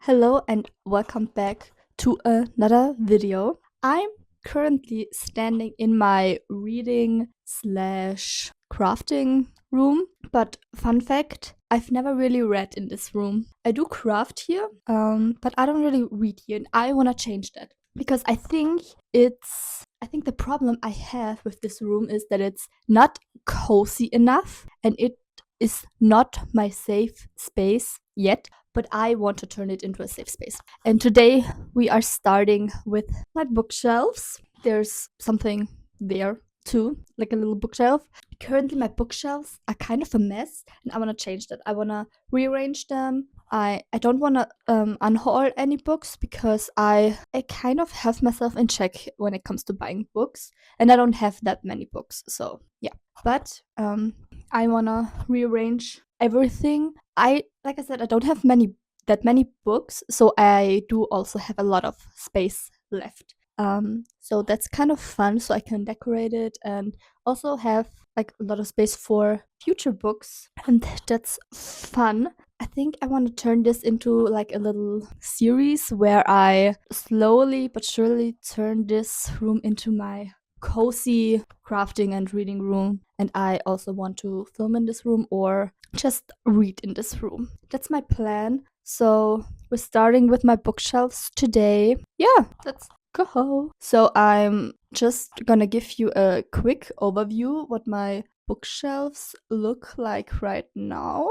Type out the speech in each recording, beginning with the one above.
Hello and welcome back to another video. I'm currently standing in my reading slash crafting room, but fun fact, I've never really read in this room. I do craft here, but I don't really read here and I want to change that because I think the problem I have with this room is that it's not cozy enough and it is not my safe space yet, but I want to turn it into a safe space. And today we are starting with my bookshelves. There's something there too, like a little bookshelf. Currently my bookshelves are kind of a mess and I want to change that. I want to rearrange them. I don't want to unhaul any books because I kind of have myself in check when it comes to buying books, and I don't have that many books, so yeah. But I want to rearrange everything. Like I said, I don't have that many books, so I do also have a lot of space left. So that's kind of fun, so I can decorate it and also have like a lot of space for future books, and that's fun. I think I want to turn this into like a little series where I slowly but surely turn this room into my cozy crafting and reading room, and I also want to film in this room or just read in this room. That's my plan. So we're starting with my bookshelves today. Yeah, let's go. So I'm just gonna give you a quick overview what my bookshelves look like right now.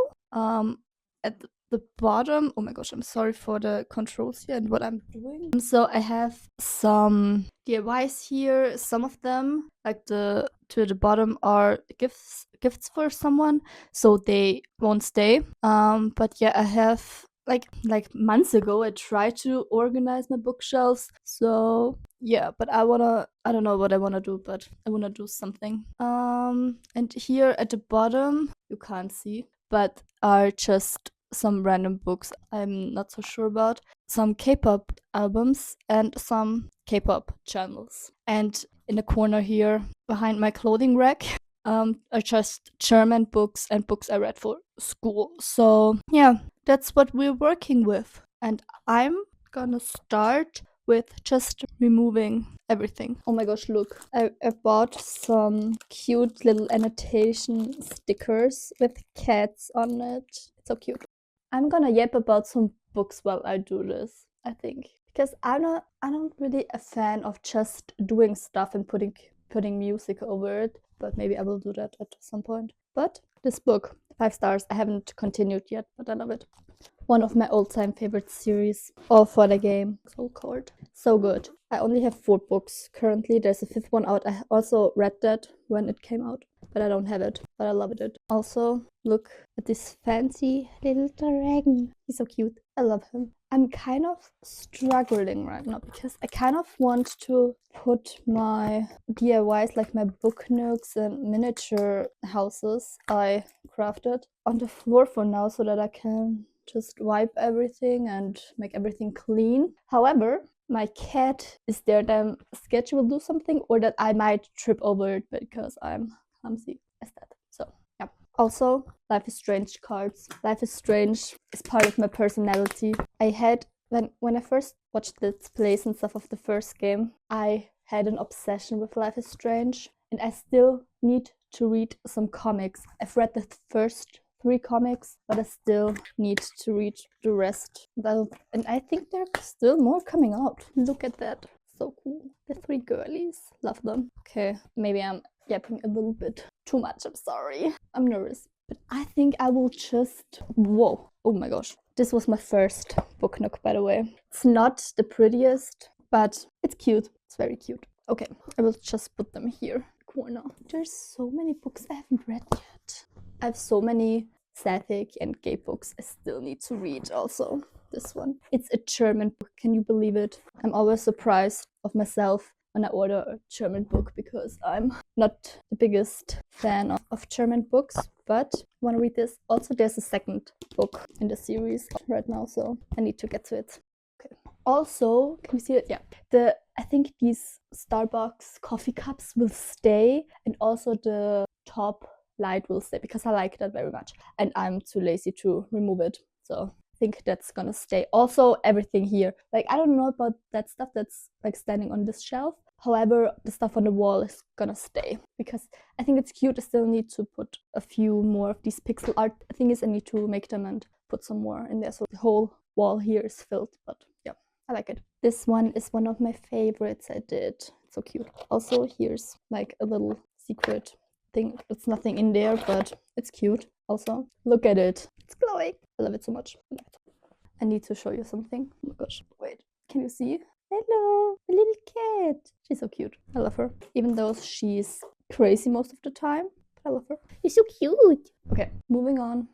At the bottom, oh my gosh, I'm sorry for the controls here and what I'm doing. So I have some DIYs here. Some of them, like to the bottom, are gifts for someone, so they won't stay. But yeah, I have like months ago I tried to organize my bookshelves. So yeah, but I don't know what I wanna do, but I wanna do something. And here at the bottom, you can't see, but are just some random books I'm not so sure about, some K-pop albums, and some K-pop channels. And in the corner here, behind my clothing rack, are just German books and books I read for school. So yeah, that's what we're working with. And I'm gonna start with just removing everything. Oh my gosh, look. I bought some cute little annotation stickers with cats on it. It's so cute. I'm gonna yap about some books while I do this, I think. Because I'm not really a fan of just doing stuff and putting music over it, but maybe I will do that at some point. But this book, 5 stars. I haven't continued yet, but I love it. One of my all-time favorite series, All for the Game, so called. So good. I only have 4 books currently. There's a 5th one out. I also read that when it came out, but I don't have it, but I loved it. Also, look at this fancy little dragon. He's so cute. I love him. I'm kind of struggling right now because I kind of want to put my DIYs, like my book nooks and miniature houses I crafted, on the floor for now so that I can just wipe everything and make everything clean. However, my cat is there that I'm scared she will do something or that I might trip over it because I'm clumsy as that. So yeah. Also, Life is Strange cards. Life is Strange is part of my personality. I had when I first watched Let's Plays and stuff of the first game, I had an obsession with Life is Strange, and I still need to read some comics. I've read the first 3 comics, but I still need to read the rest. And I think there are still more coming out. Look at that. So cool. The 3 girlies. Love them. Okay, maybe I'm yapping a little bit too much. I'm sorry. I'm nervous. But I think I will just... Whoa. Oh my gosh. This was my first book nook, by the way. It's not the prettiest, but it's cute. It's very cute. Okay, I will just put them here. Corner. There's so many books I haven't read yet. I have so many sapphic and gay books I still need to read also. This one. It's a German book. Can you believe it? I'm always surprised of myself when I order a German book because I'm not the biggest fan of German books, but I want to read this. Also, there's a second book in the series right now, so I need to get to it. Okay. Also, can you see it? Yeah. I think these Starbucks coffee cups will stay, and also the top light will stay because I like that very much, and I'm too lazy to remove it, so think that's gonna stay. Also, everything here, like I don't know about that stuff that's like standing on this shelf. However, the stuff on the wall is gonna stay because I think it's cute. I still need to put a few more of these pixel art thingies. I need to make them and put some more in there, so the whole wall here is filled. But yeah, I like it. This one is one of my favorites I did. It's so cute. Also, here's like a little secret thing. It's nothing in there, but it's cute. Also, look at it. It's glowing. I love it so much. I need to show you something. Oh my gosh. Wait, can you see? Hello, a little cat. She's so cute. I love her. Even though she's crazy most of the time, but I love her. You're so cute. Okay, moving on.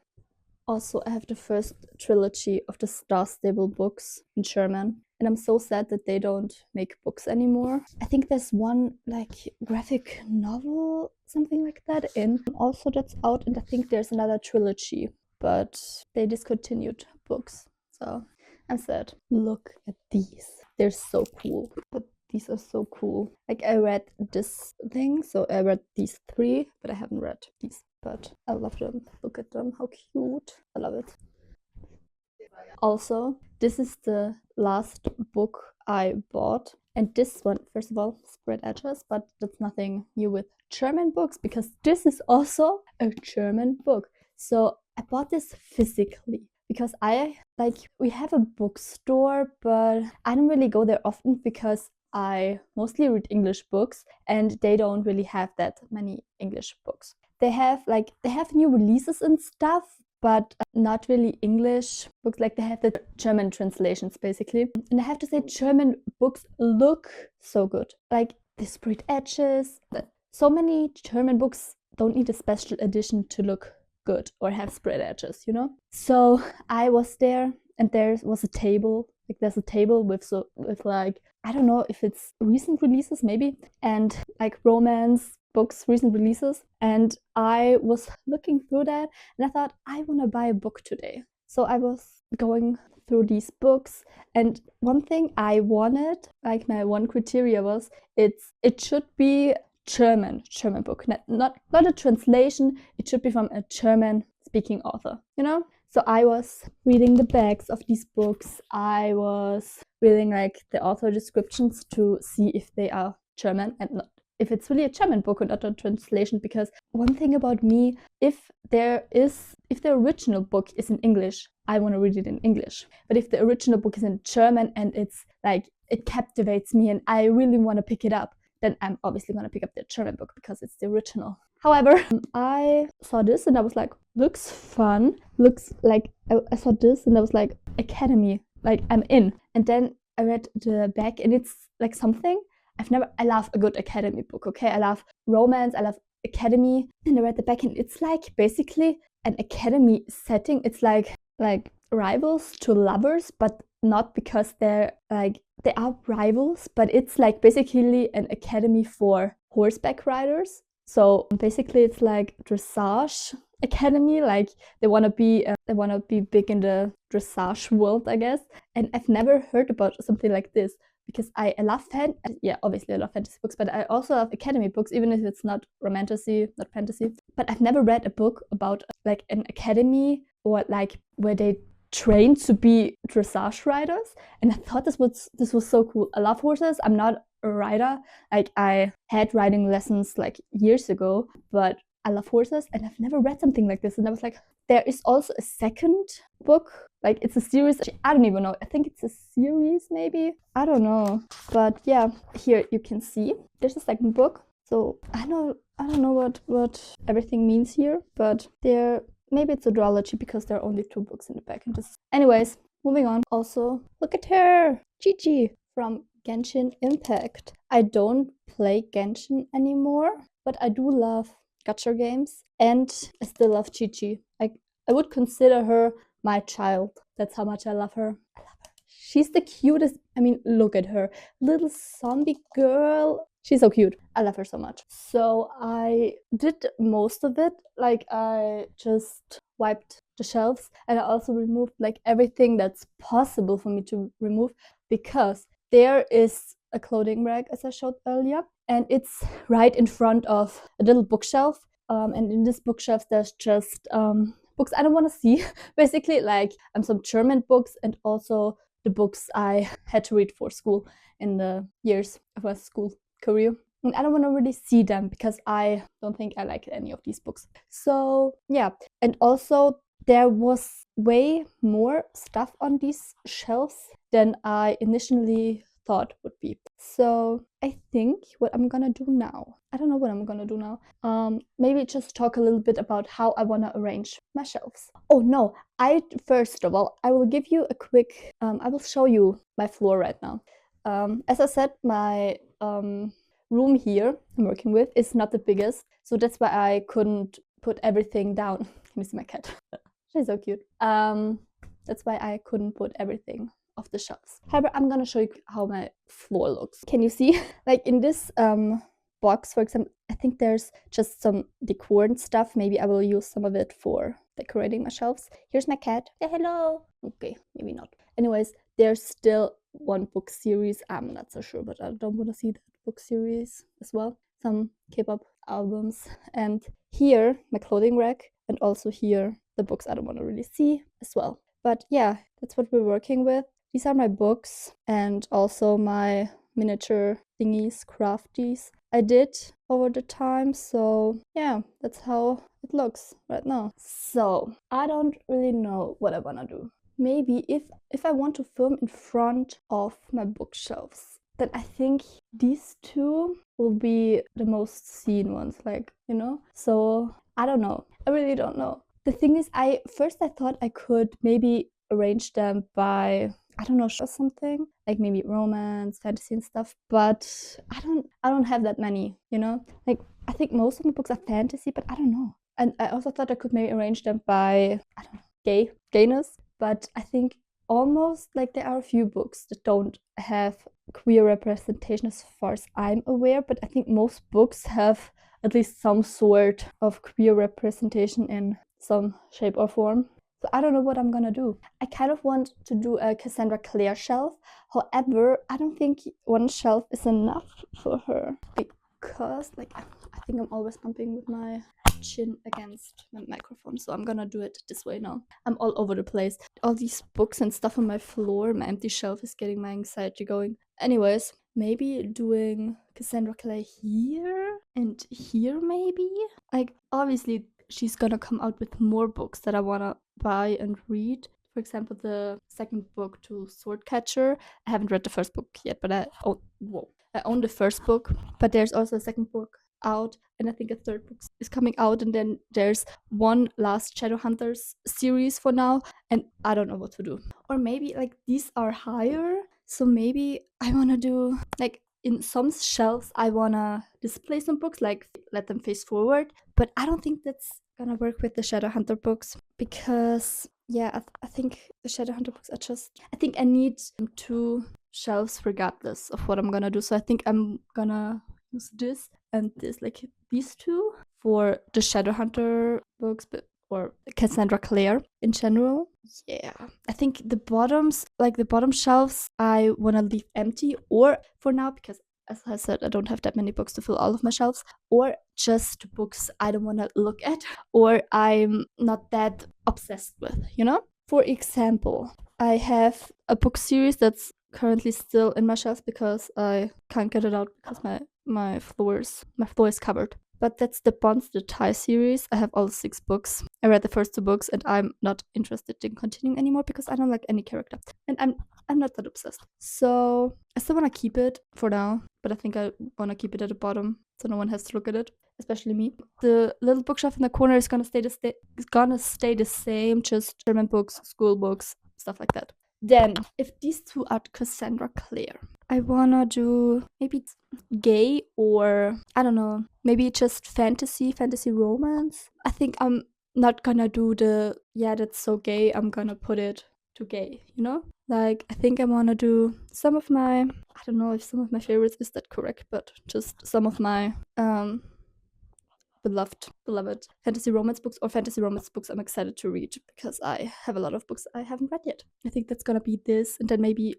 Also, I have the first trilogy of the Star Stable books in German. And I'm so sad that they don't make books anymore. I think there's one like graphic novel, something like that in. Also that's out, and I think there's another trilogy, but they discontinued books. So I'm sad. Look at these. They're so cool. But these are so cool. Like I read this thing, so I read these 3, but I haven't read these. But I love them. Look at them, how cute. I love it. Also, this is the last book I bought. And this one, first of all, spread edges, but that's nothing new with German books because this is also a German book. So I bought this physically because we have a bookstore, but I don't really go there often because I mostly read English books and they don't really have that many English books. They have new releases and stuff, but not really English books. Like they have the German translations basically. And I have to say, German books look so good. Like the sprayed edges. So many German books don't need a special edition to look good or have sprayed edges, you know? So I was there and there was a table. Like there's a table with like, I don't know if it's recent releases maybe, and like romance books, recent releases. And I was looking through that and I thought, I want to buy a book today. So I was going through these books, and one thing I wanted, like my one criteria was it should be German book, not a translation. It should be from a German speaking author, you know? So I was reading the backs of these books. I was reading like the author descriptions to see if they are German and not, if it's really a German book and not a translation. Because one thing about me, if the original book is in English, I want to read it in English. But if the original book is in German and it's like it captivates me and I really want to pick it up, then I'm obviously going to pick up the German book because it's the original. However, I saw this and I was like, looks fun. Looks like, I saw this and I was like, Academy, like I'm in. And then I read the back and it's like something I love a good academy book, okay? I love romance, I love academy. And I read the back and it's like basically an academy setting. It's like rivals to lovers, but not because they are rivals, but it's like basically an academy for horseback riders. So basically it's like dressage academy, like they want to be big in the dressage world, I guess. And I've never heard about something like this because I love obviously I love fantasy books, but I also love academy books, even if it's not not fantasy. But I've never read a book about like an academy or like where they train to be dressage riders, and I thought this was so cool. I love horses. I'm not a rider. Like I had riding lessons like years ago, but I love horses and I've never read something like this. And I was like, there is also a second book, like it's a series. I don't even know. I think it's a series maybe. I don't know. But yeah, here you can see there's a second book. So I don't know what everything means here, but maybe it's a duology because there are only 2 books in the back. Anyways, moving on. Also, look at her, Gigi from Genshin Impact. I don't play Genshin anymore, but I do love gacha games, and I still love Gigi. I would consider her my child. That's how much I love her. I love her. She's the cutest. I mean, look at her, little zombie girl. She's so cute. I love her so much. So I did most of it. Like I just wiped the shelves and I also removed like everything that's possible for me to remove, because there is a clothing rack, as I showed earlier, and it's right in front of a little bookshelf. And in this bookshelf, there's just books I don't want to see. Basically, like some German books and also the books I had to read for school in the years of my school career. And I don't want to really see them because I don't think I like any of these books. So yeah, and also there was way more stuff on these shelves than I initially thought would be. So I think what I'm gonna do now, I don't know what I'm gonna do now. Maybe just talk a little bit about how I wanna arrange my shelves. Oh no, first of all, I will give you a quick, I will show you my floor right now. As I said, my room here I'm working with is not the biggest, so that's why I couldn't put everything down. Can you see my cat? She's so cute. That's why I couldn't put everything off the shelves. However, I'm gonna show you how my floor looks. Can you see? Like in this box, for example, I think there's just some decor and stuff. Maybe I will use some of it for decorating my shelves. Here's my cat. Say hello. Okay, maybe not. Anyways, there's still one book series. I'm not so sure, but I don't want to see that book series as well. Some K-pop albums. And here, my clothing rack. And also here, the books I don't want to really see as well. But yeah, that's what we're working with. These are my books and also my miniature thingies, crafties I did over the time. So yeah, that's how it looks right now. So I don't really know what I want to do. Maybe if I want to film in front of my bookshelves, then I think these two will be the most seen ones, like, you know? So I don't know. I really don't know. The thing is, I thought I could maybe arrange them by, I don't know, or something, like maybe romance, fantasy and stuff, but I don't have that many, you know? Like I think most of my books are fantasy, but I don't know. And I also thought I could maybe arrange them by, I don't know, gayness, but I think almost like there are a few books that don't have queer representation as far as I'm aware, but I think most books have at least some sort of queer representation in some shape or form. So I don't know what I'm gonna do. I kind of want to do a Cassandra Clare shelf. However, I don't think one shelf is enough for her because, like, I think I'm always bumping with my chin against my microphone, so I'm gonna do it this way now. I'm all over the place. All these books and stuff on my floor, my empty shelf is getting my anxiety going. Anyways, maybe doing Cassandra Clare here and here maybe? Like, obviously she's gonna come out with more books that I wanna buy and read. For example, the second book to Swordcatcher. I haven't read the first book yet, but I own the first book, but there's also a second book out, and I think a third book is coming out, and then there's one last Shadowhunters series for now, and I don't know what to do. Or maybe like these are higher, so maybe I want to do like in some shelves I want to display some books, like let them face forward, but I don't think that's gonna work with the Shadowhunter books because yeah, I think the Shadowhunter books are just, I think I need two shelves regardless of what I'm gonna do. So I think I'm gonna use this and this, like these two for the Shadowhunter books, but or Cassandra Clare in general. Yeah, I think the bottoms, like the bottom shelves, I want to leave empty, or for now, because as I said, I don't have that many books to fill all of my shelves, or just books I don't want to look at, or I'm not that obsessed with, you know? For example, I have a book series that's currently still in my shelves because I can't get it out because my floor is covered. But that's the Bonds the Tie series. I have all 6 books. I read the first 2 books and I'm not interested in continuing anymore because I don't like any character. And I'm not that obsessed. So I still want to keep it for now, but I think I want to keep it at the bottom so no one has to look at it, especially me. The little bookshelf in the corner is gonna stay the same, just German books, school books, stuff like that. Then, if these two are Cassandra Clare, I wanna do maybe gay, or I don't know, maybe just fantasy romance. I think I'm not gonna do the, yeah, that's so gay, I'm gonna put it to gay, you know? Like, I think I wanna do some of my, I don't know if some of my favorites is that correct, but just some of my beloved fantasy romance books, or fantasy romance books I'm excited to read, because I have a lot of books I haven't read yet. I think that's gonna be this, and then maybe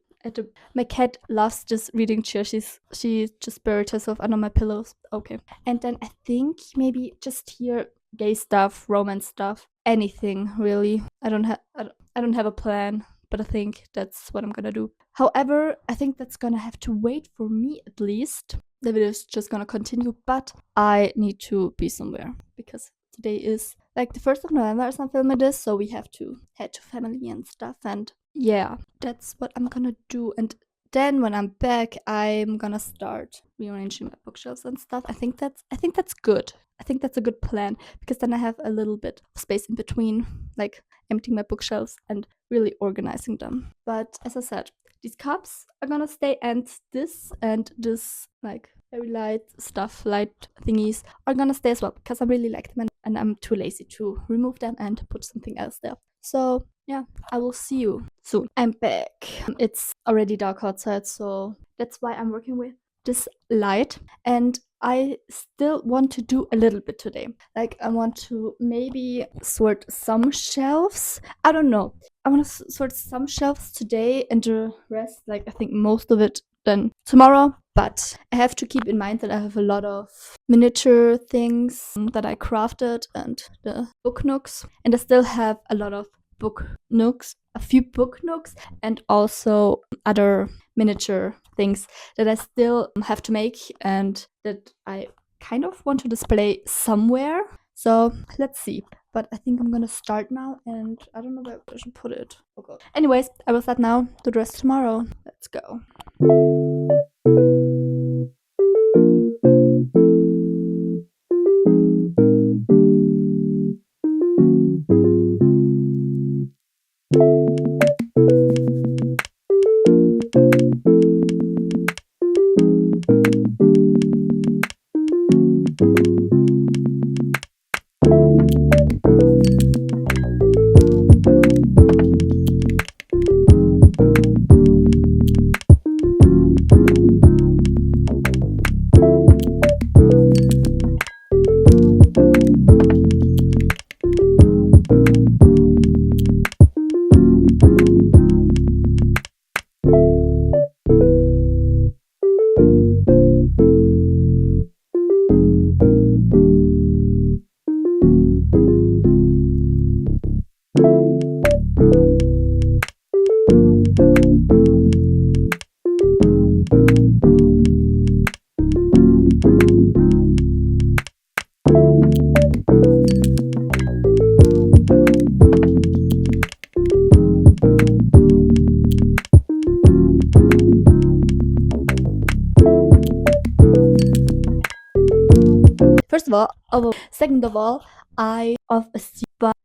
my cat loves this reading chair. She just buried herself under my pillows. Okay. And then I think maybe just here gay stuff, romance stuff, anything really. I don't have a plan, but I think that's what I'm gonna do. However, I think that's gonna have to wait for me at least. The video is just gonna continue, but I need to be somewhere because today is like the 1st of November as I'm filming this, so we have to head to family and stuff. And yeah, that's what I'm gonna do. And then when I'm back, I'm gonna start rearranging my bookshelves and stuff. I think that's good. I think that's a good plan because then I have a little bit of space in between, like emptying my bookshelves and really organizing them. But as I said, these cups are gonna stay, and this like very light stuff, light thingies are gonna stay as well because I really like them and I'm too lazy to remove them and put something else there. So yeah, I will see you soon. I'm back. It's already dark outside, so that's why I'm working with this light, and I still want to do a little bit today. Like I want to maybe sort some shelves. I don't know. I want to sort some shelves today and the rest, like I think most of it then tomorrow. But I have to keep in mind that I have a lot of miniature things that I crafted and the book nooks, and I still have a lot of book nooks, a few book nooks, and also other miniature things that I still have to make and that I kind of want to display somewhere. So let's see. But I think I'm gonna start now, and I don't know where I should put it. Oh god. Anyways, I will start now. Do the rest tomorrow. Let's go. First of all, second of all, I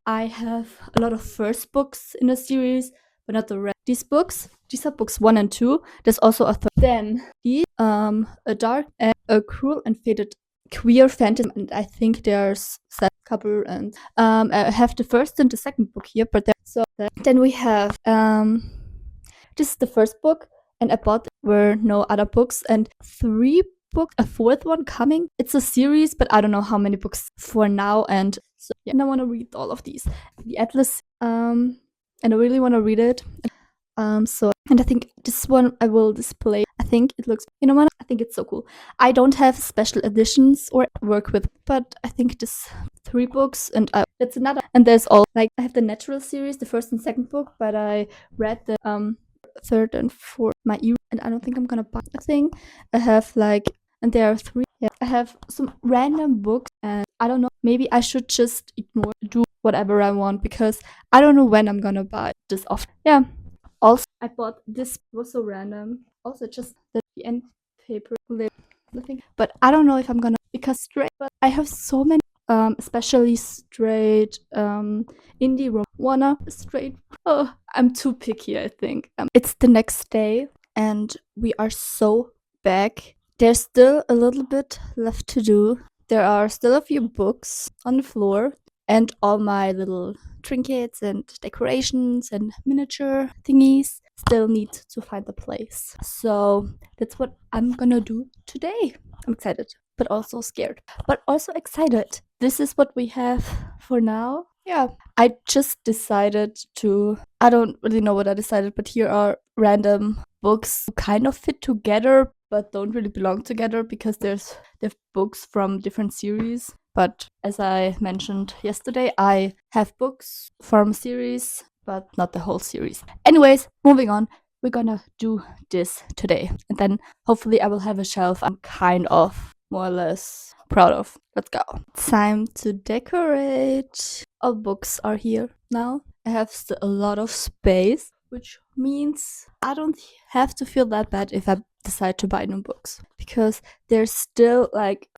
have a lot of first books in the series, but not the rest. These are books 1 and 2. There's also a third. Then a dark and a cruel and fated queer fantasy, and I think there's a couple. And I have the first and the second book here, but then we have this is the first book, and I bought were no other books, and 3 books, a 4th one coming. It's a series, but I don't know how many books for now. And so yeah, and I want to read all of these. The Atlas, and I really want to read it. And I think this one I will display. I think it looks, you know what? I think it's so cool. I don't have special editions or work with, but I think this 3 books, and it's another. And there's all like I have the Natural series, the 1st and 2nd book, but I read the 3rd and 4th my and I don't think I'm gonna buy a thing. I have like, and there are 3. Yeah, I have some random books, and I don't know. Maybe I should just do whatever I want because I don't know when I'm gonna buy this off. Yeah. Also, I bought this. Was so random. Also, just the end paper, nothing. But I don't know if I'm gonna because straight. But I have so many, especially straight, indie wanna straight. Oh, I'm too picky. I think. It's the next day, and we are so back. There's still a little bit left to do. There are still a few books on the floor, and all my little trinkets and decorations and miniature thingies still need to find a place. So that's what I'm gonna do today. I'm excited, but also scared, but also excited. This is what we have for now. Yeah, I just decided to, I don't really know what I decided, but here are random books kind of fit together but don't really belong together because they're books from different series. But as I mentioned yesterday, I have books from a series, but not the whole series. Anyways, moving on. We're gonna do this today. And then hopefully I will have a shelf I'm kind of more or less proud of. Let's go. Time to decorate. All books are here now. I have still a lot of space, which means I don't have to feel that bad if I decide to buy new books, because there's still like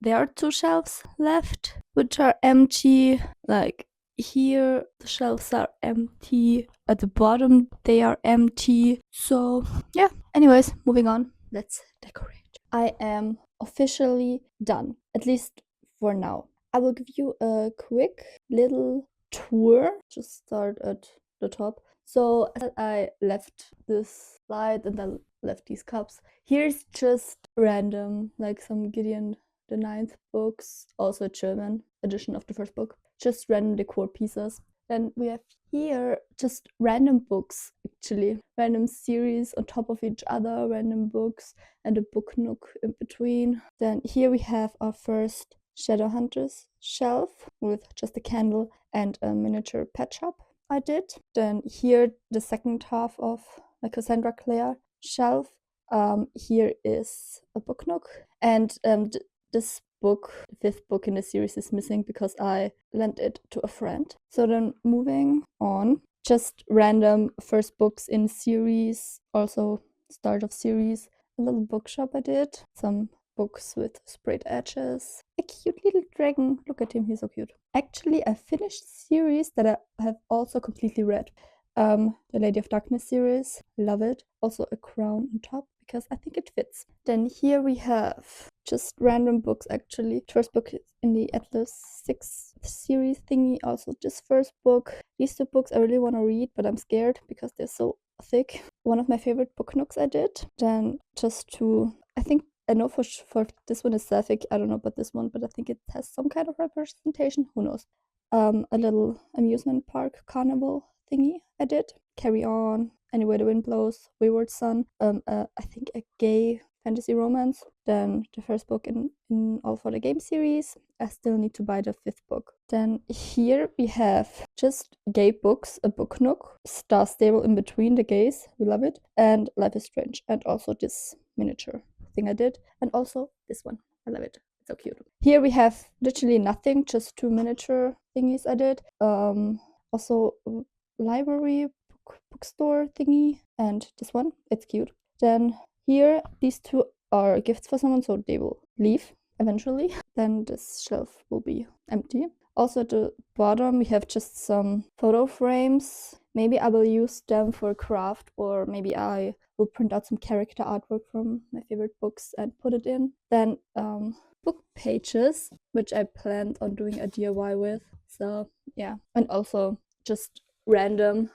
there are 2 shelves left which are empty. Like here the shelves are empty, at the bottom they are empty. So yeah, anyways, moving on. Let's decorate. I am officially done, at least for now. I will give you a quick little tour. Just start at the top. So I left this slide and then left these cups. Here's just random, like some Gideon the Ninth books, also German edition of the first book. Just random decor pieces. Then we have here just random books, actually. Random series on top of each other, random books, and a book nook in between. Then here we have our first Shadowhunters shelf with just a candle and a miniature pet shop I did. Then here the second half of my Cassandra Clare shelf. Here is a book nook, and this book, the 5th book in the series, is missing because I lent it to a friend. So then moving on, just random first books in series, also start of series. A little bookshop I did, some books with sprayed edges, a cute little dragon. Look at him, he's so cute. Actually, I finished series that I have also completely read. The Lady of Darkness series, love it. Also a crown on top because I think it fits. Then here we have just random books actually. First book is in the Atlas 6 series thingy, also this first book. These 2 books I really want to read, but I'm scared because they're so thick. One of my favorite book nooks I did. Then just to, I know for this one is sapphic, I don't know about this one, but I think it has some kind of representation, who knows. A little amusement park carnival thingy I did. Carry On, Anywhere the Wind Blows, Wayward Son, I think a gay fantasy romance. Then the first book in All for the Game series. I still need to buy the 5th book. Then here we have just gay books, a book nook, Star Stable in between the gays, we love it, and Life is Strange, and also this miniature thing I did, and also this one, I love it. It's so cute. Here we have literally nothing, just 2 miniature thingies I did. Also library bookstore thingy, and this one, it's cute. Then here these 2 are gifts for someone, so they will leave eventually. Then this shelf will be empty. Also at the bottom we have just some photo frames. Maybe I will use them for craft, or maybe I will print out some character artwork from my favorite books and put it in. Then book pages, which I planned on doing a DIY with. So yeah, and also just random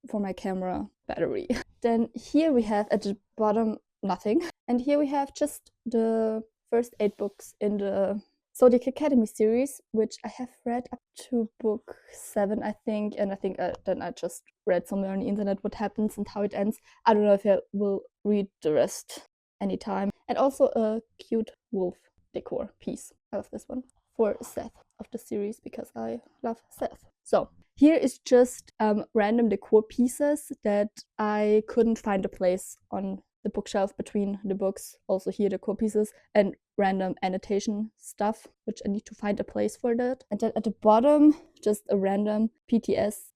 for my camera battery. Then here we have at the bottom nothing, and here we have just the first 8 books in the Zodiac Academy series, which I have read up to book 7, I think, and I think then I just read somewhere on the internet what happens and how it ends. I don't know if I will read the rest anytime. And also a cute wolf decor piece. I love this one for Seth of the series because I love Seth. So here is just random decor pieces that I couldn't find a place on the bookshelf between the books. Also here decor pieces and random annotation stuff, which I need to find a place for that. And then at the bottom, just a random PTS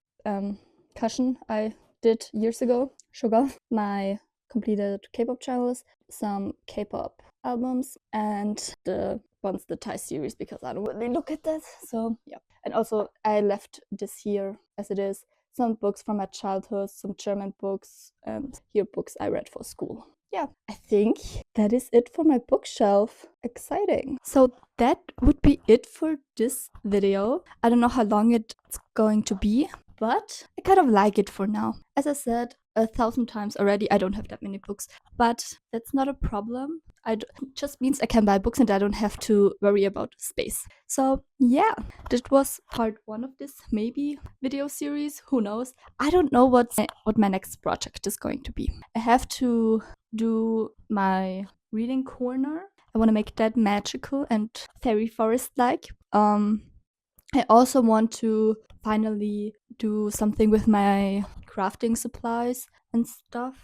cushion I did years ago. Sugar, my completed K-pop channels, some K-pop albums, and the Once the Thai series because I don't really look at that. So yeah. And also I left this here as it is. Some books from my childhood, some German books, and here books I read for school. Yeah, I think that is it for my bookshelf. Exciting. So that would be it for this video. I don't know how long it's going to be, but I kind of like it for now. As I said 1,000 times already, I don't have that many books, but that's not a problem. It just means I can buy books and I don't have to worry about space. So yeah, that was part 1 of this maybe video series. Who knows? I don't know what my next project is going to be. I have to do my reading corner, I want to make that magical and fairy forest like. I also want to finally do something with my crafting supplies and stuff,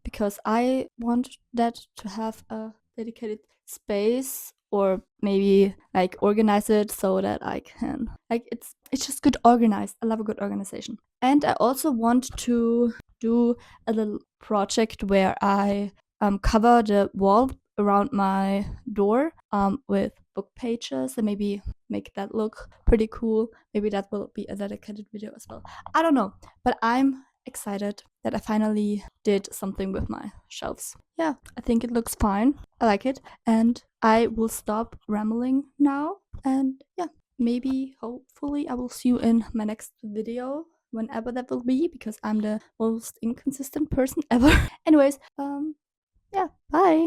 because I want that to have a dedicated space, or maybe like organize it so that I can, like, it's just good organized. I love a good organization. And I also want to do a little project where I cover the wall around my door with book pages, and maybe make that look pretty cool. Maybe that will be a dedicated video as well. I don't know, but I'm excited that I finally did something with my shelves. Yeah, I think it looks fine. I like it, and I will stop rambling now. And yeah, maybe, hopefully, I will see you in my next video, whenever that will be, because I'm the most inconsistent person ever. Anyways, yeah, bye.